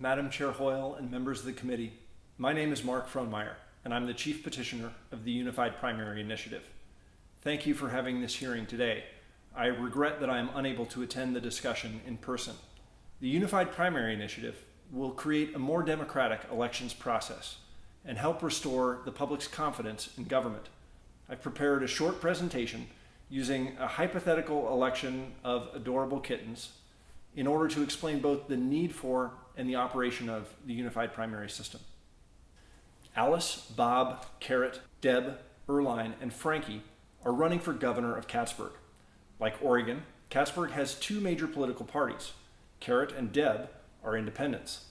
Madam Chair Hoyle, and members of the committee. My name is Mark Frohnmeyer, and I'm the Chief Petitioner of the Unified Primary Initiative. Thank you for having this hearing today. I regret that I am unable to attend the discussion in person. The Unified Primary Initiative will create a more democratic elections process and help restore the public's confidence in government. I've prepared a short presentation using a hypothetical election of adorable kittens in order to explain both the need for and the operation of the unified primary system. Alice, Bob, Carrot, Deb, Erline, and Frankie are running for governor of Cattsburg. Like Oregon, Cattsburg has two major political parties. Carrot and Deb are independents.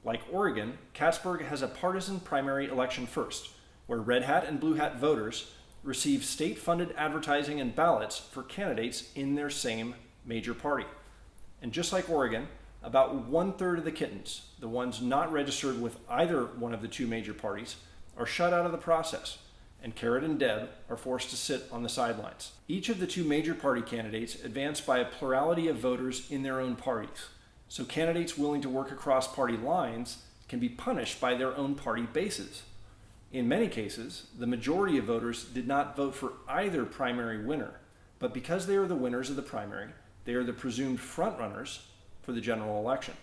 Like Oregon, Cattsburg has a partisan primary election first, where red hat and blue hat voters receive state-funded advertising and ballots for candidates in their same major party. And just like Oregon, about 1/3 of the kittens, the ones not registered with either one of the two major parties, are shut out of the process, and Carrot and Deb are forced to sit on the sidelines. Each of the two major party candidates advance by a plurality of voters in their own parties, so candidates willing to work across party lines can be punished by their own party bases. In many cases, the majority of voters did not vote for either primary winner, but because they are the winners of the primary, they are the presumed frontrunners for the general election.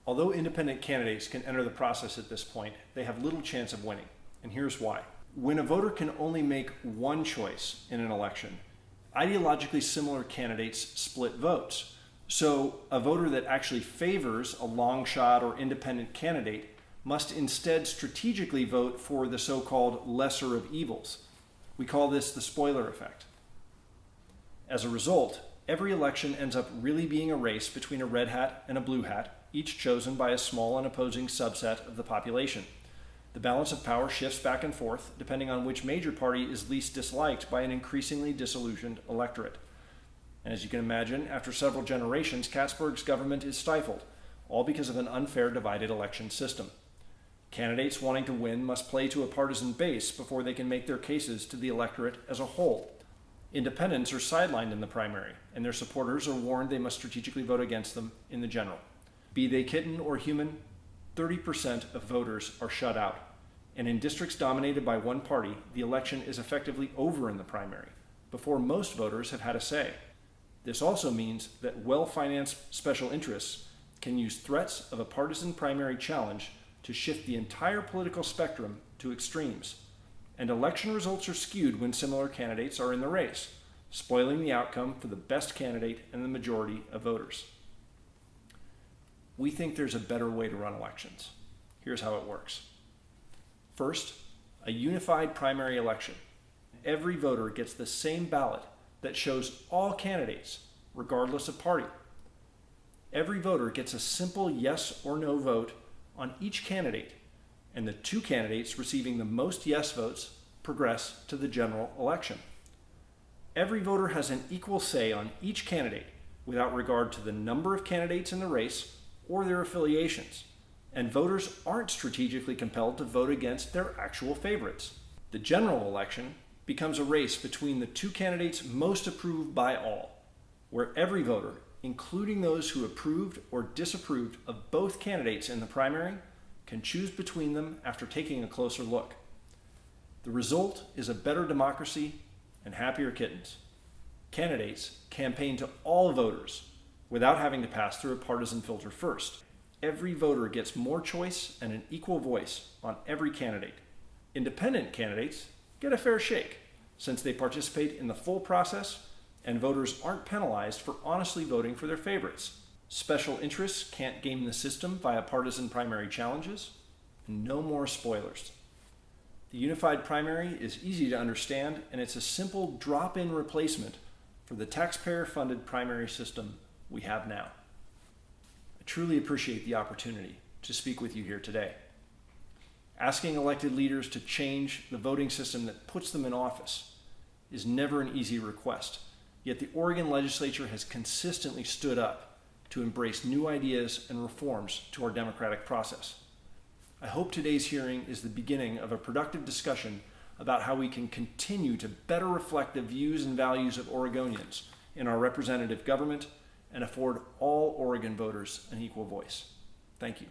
Although independent candidates can enter the process at this point, they have little chance of winning, and here's why. When a voter can only make one choice in an election, ideologically similar candidates split votes. So a voter that actually favors a long shot or independent candidate must instead strategically vote for the so-called lesser of evils. We call this the spoiler effect. As a result, every election ends up really being a race between a red hat and a blue hat, each chosen by a small and opposing subset of the population. The balance of power shifts back and forth depending on which major party is least disliked by an increasingly disillusioned electorate. And as you can imagine, after several generations, Cattsburg's government is stifled, all because of an unfair divided election system. Candidates wanting to win must play to a partisan base before they can make their cases to the electorate as a whole. Independents are sidelined in the primary, and their supporters are warned they must strategically vote against them in the general. Be they kitten or human, 30% of voters are shut out. And in districts dominated by one party, the election is effectively over in the primary, before most voters have had a say. This also means that well-financed special interests can use threats of a partisan primary challenge to shift the entire political spectrum to extremes. And election results are skewed when similar candidates are in the race, spoiling the outcome for the best candidate and the majority of voters. We think there's a better way to run elections. Here's how it works. First, a unified primary election. Every voter gets the same ballot that shows all candidates, regardless of party. Every voter gets a simple yes or no vote on each candidate, and the two candidates receiving the most yes votes progress to the general election. Every voter has an equal say on each candidate without regard to the number of candidates in the race or their affiliations, and voters aren't strategically compelled to vote against their actual favorites. The general election becomes a race between the two candidates most approved by all, where every voter, including those who approved or disapproved of both candidates in the primary, can choose between them after taking a closer look. The result is a better democracy and happier kittens. Candidates campaign to all voters without having to pass through a partisan filter first. Every voter gets more choice and an equal voice on every candidate. Independent candidates get a fair shake since they participate in the full process and voters aren't penalized for honestly voting for their favorites. Special interests can't game the system via partisan primary challenges, and no more spoilers. The unified primary is easy to understand, and it's a simple drop-in replacement for the taxpayer-funded primary system we have now. I truly appreciate the opportunity to speak with you here today. Asking elected leaders to change the voting system that puts them in office is never an easy request, yet the Oregon legislature has consistently stood up to embrace new ideas and reforms to our democratic process. I hope today's hearing is the beginning of a productive discussion about how we can continue to better reflect the views and values of Oregonians in our representative government and afford all Oregon voters an equal voice. Thank you.